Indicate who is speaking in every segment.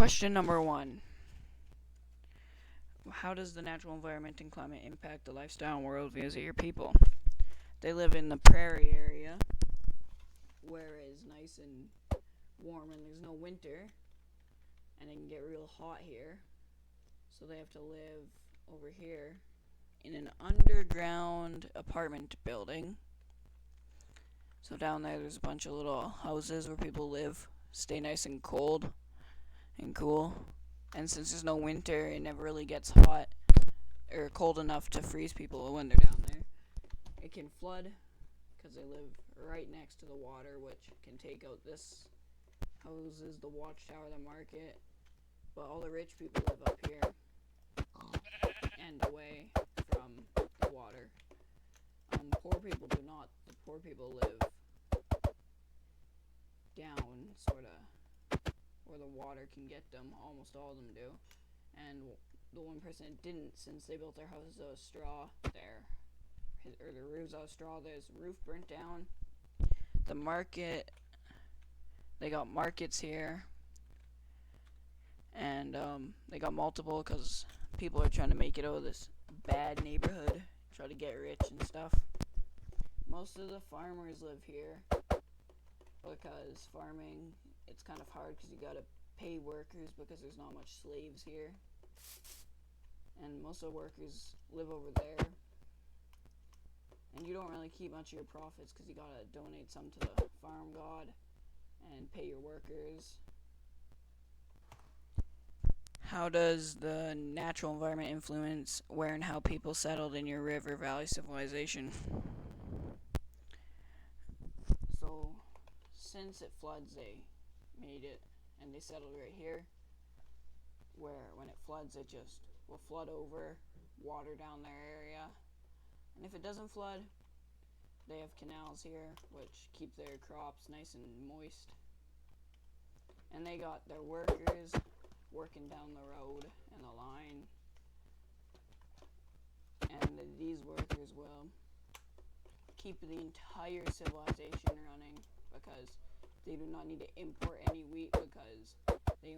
Speaker 1: Question number 1. How does the natural environment and climate impact the lifestyle and worldviews of your people? They live in the prairie area, where it's nice and warm and there's no winter, and it can get real hot here. So they have to live over here in an underground apartment building. So down there's a bunch of little houses where people live, stay nice and cold and cool. And since there's no winter, it never really gets hot or cold enough to freeze people when they're down there. It can flood because they live right next to the water, which can take out this houses, the watchtower, the market. But all the rich people live up here and away from the water. Poor people do not. The poor people live down, sort of, where the water can get them. Almost all of them do. And the one person that didn't, since they built their houses out of straw, their roofs out of straw, their roof burnt down. The market, they got markets here. And they got multiple because people are trying to make it out of this bad neighborhood, try to get rich and stuff. Most of the farmers live here because farming, it's kind of hard because you gotta pay workers because there's not much slaves here. And most of the workers live over there. And you don't really keep much of your profits because you gotta donate some to the farm god and pay your workers. How does the natural environment influence where and how people settled in your river valley civilization? So, since it floods, they made it, and they settled right here, where when it floods, it just will flood over, water down their area. And if it doesn't flood, they have canals here, which keep their crops nice and moist. And they got their workers working down the road and the line, and these workers will keep the entire civilization running because they do not need to import any wheat because they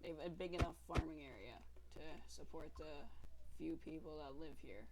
Speaker 1: have a big enough farming area to support the few people that live here.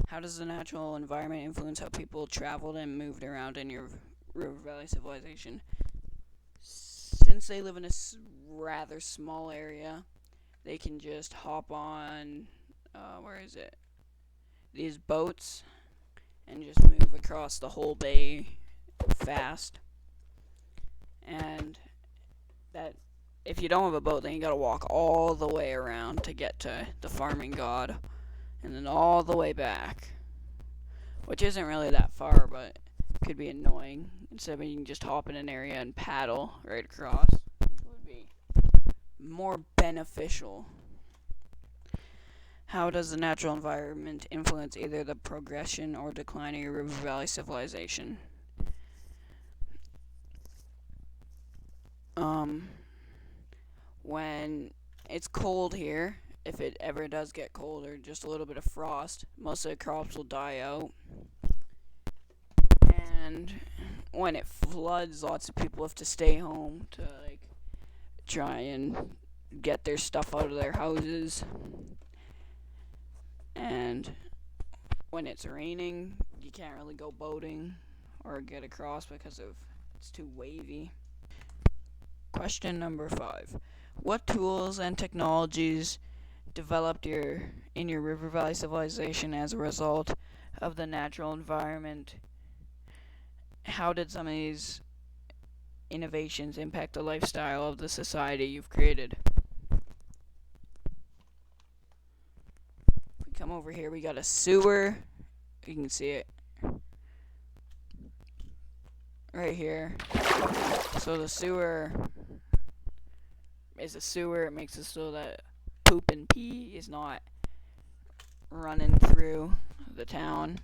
Speaker 1: How does the natural environment influence how people traveled and moved around in your river valley civilization? Since they live in a rather small area, they can just hop on, these boats and just move across the whole bay fast. And that, if you don't have a boat, then you gotta walk all the way around to get to the farming god, and then all the way back, which isn't really that far, but could be annoying. Instead, you can just hop in an area and paddle right across, which would be more beneficial. How does the natural environment influence either the progression or decline of your river valley civilization? When it's cold here, if it ever does get cold or just a little bit of frost, most of the crops will die out. And when it floods, lots of people have to stay home to try and get their stuff out of their houses. And when it's raining, you can't really go boating or get across because it's too wavy. Question number 5. What tools and technologies developed in your river valley civilization as a result of the natural environment? How did some of these innovations impact the lifestyle of the society you've created? If we come over here, we got a sewer. You can see it right here. So the sewer is a sewer. It makes it so that poop and pee is not running through the town.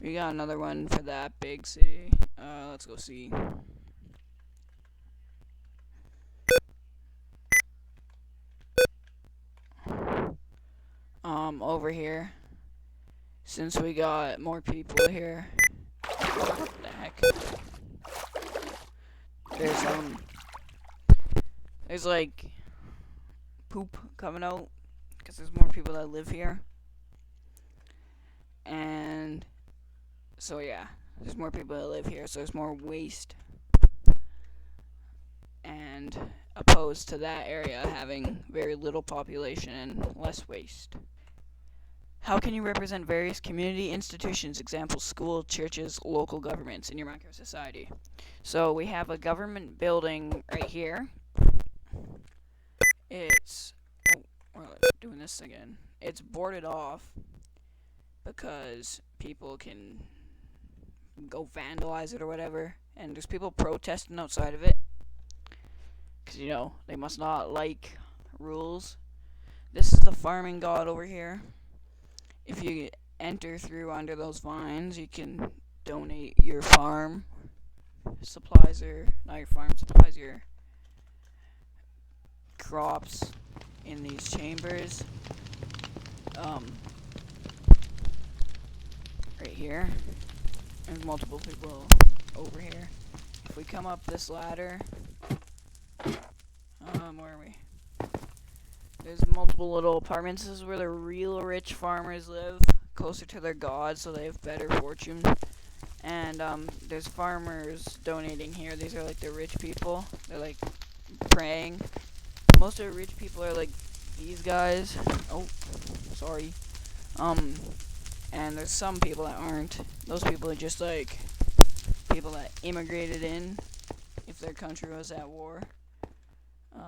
Speaker 1: We got another one for that big city. Let's go see. Over here, since we got more people here, what the heck? There's There's like poop coming out because there's more people that live here. And so, yeah, there's more people that live here, so there's more waste. And opposed to that area having very little population and less waste. How can you represent various community institutions, examples schools, churches, local governments, in your Minecraft society? So we have a government building right here. It's we're doing this again. It's boarded off because people can go vandalize it or whatever, and there's people protesting outside of it because they must not like rules. This is the farming god over here. If you enter through under those vines, you can donate your farm supplies, or not your farm supplies, your crops in these chambers. Right here. There's multiple people over here. If we come up this ladder, where are we? There's multiple little apartments. This is where the real rich farmers live, closer to their god, so they have better fortune. And there's farmers donating here. These are like the rich people. They're like praying. Most of the rich people are like these guys. Oh, sorry. And there's some people that aren't. Those people are just like people that immigrated in if their country was at war.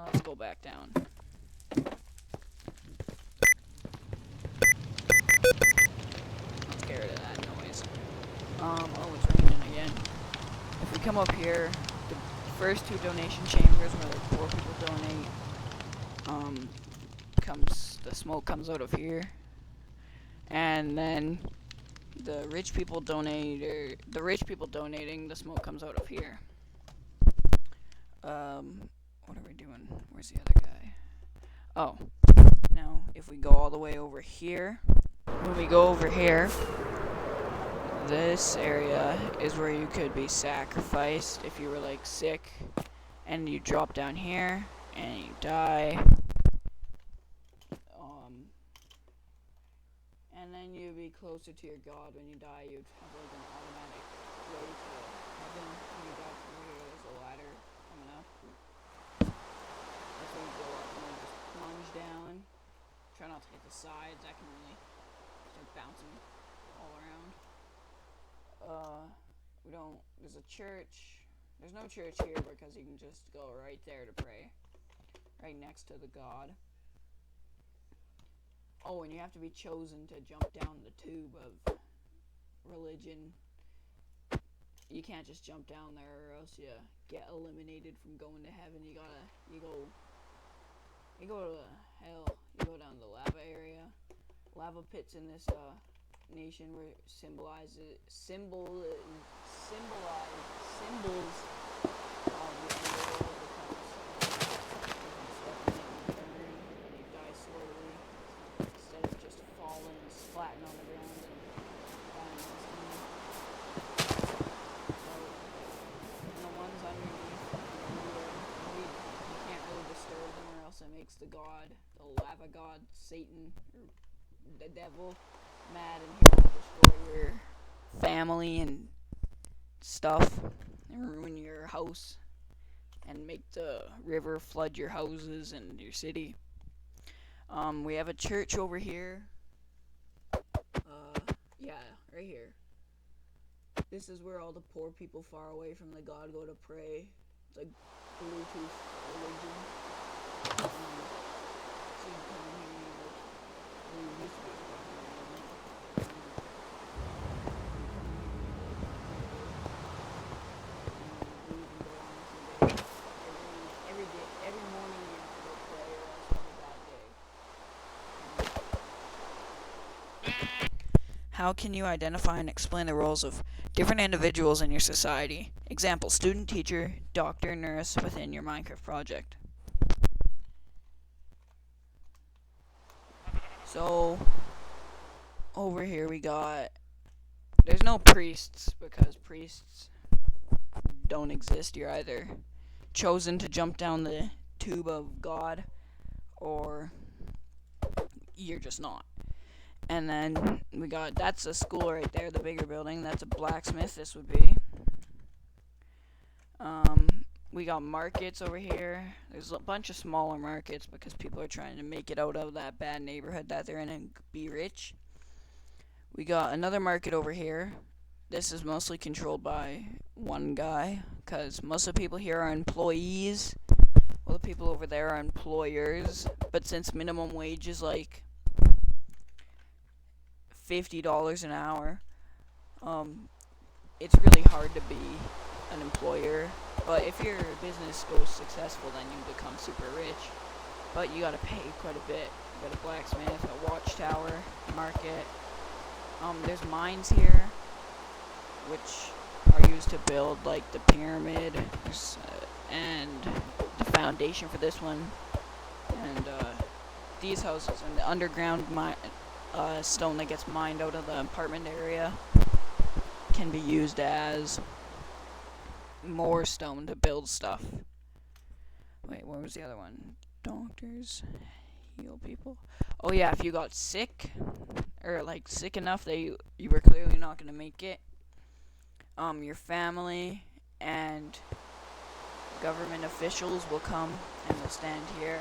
Speaker 1: Let's go back down. Let's get rid of that noise. Oh, it's raining again. If we come up here, the first two donation chambers where the poor people donate, the smoke comes out of here. And then the rich people donating, the smoke comes out of here. What are we doing? Where's the other guy? Oh, now if we go all the way over here, when we go over here, this area is where you could be sacrificed if you were like sick, and you drop down here and you die. And then you'd be closer to your god when you die. You'd have like an automatic way to heaven when you die from here. There's a ladder coming up. That's where you go up and then just plunge down. Try not to hit the sides. That can really start bouncing all around. There's a church. There's no church here because you can just go right there to pray. Right next to the god. Oh, and you have to be chosen to jump down the tube of religion. You can't just jump down there or else you get eliminated from going to heaven. You go to hell. You go down to the lava area. Lava pits in this nation were symbols of the end of the world, and you die slowly instead of just falling and splatting on the ground and dying instantly. So, and the ones underneath, you can't really disturb them or else it makes the lava god, Satan, or the devil, mad, and he will destroy your family and stuff and ruin your house and make the river flood your houses and your city. We have a church over here. Yeah, right here. This is where all the poor people far away from the god go to pray. It's like Bluetooth religion. So you come in here and you used to be every morning you have to go pray or else you have a bad day. How can you identify and explain the roles of different individuals in your society? Example, student, teacher, doctor, nurse within your Minecraft project. So, over here we got, there's no priests because priests don't exist. You're either chosen to jump down the tube of God, or you're just not. And then that's a school right there, the bigger building. That's a blacksmith. This would be. Um, we got markets over here. There's a bunch of smaller markets because people are trying to make it out of that bad neighborhood that they're in and be rich. We got another market over here. This is mostly controlled by one guy because most of the people here are employees. Well, the people over there are employers. But since minimum wage is like $50 an hour, it's really hard to be an employer. But if your business goes successful, then you become super rich. But you gotta pay quite a bit. You got a blacksmith, a watchtower, market. There's mines here, which are used to build like the pyramid and the foundation for this one, and these houses and the underground stone that gets mined out of the apartment area can be used as more stone to build stuff. Wait, what was the other one? Doctors heal people. Oh yeah, if you got sick, or like sick enough that you were clearly not gonna make it, your family and government officials will come and they'll stand here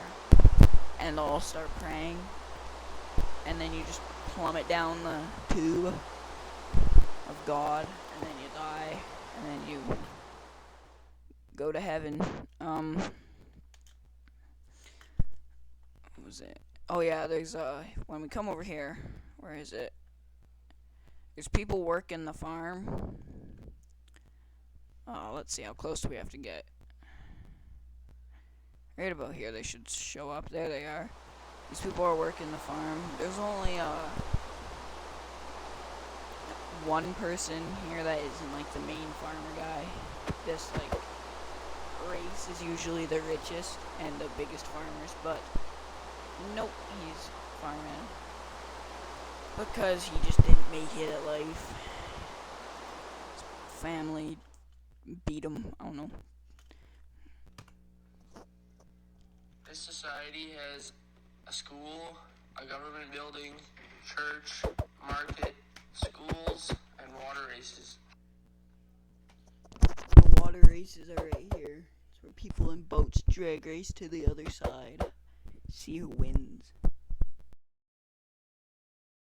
Speaker 1: and they'll all start praying, and then you just plummet down the tube of God, and then you die, and then you go to heaven. What was it? Oh yeah, there's when we come over here, where is it? There's people working the farm. Let's see, how close do we have to get? Right about here, they should show up. There they are. These people are working the farm. There's only one person here that isn't like the main farmer guy. This like race is usually the richest and the biggest farmers, but nope, he's farming because he just didn't make it at life. His family beat him. I don't know.
Speaker 2: This society has a school, a government building, church, market, schools, and water races.
Speaker 1: The water races are right here. It's where people in boats drag race to the other side. See who wins.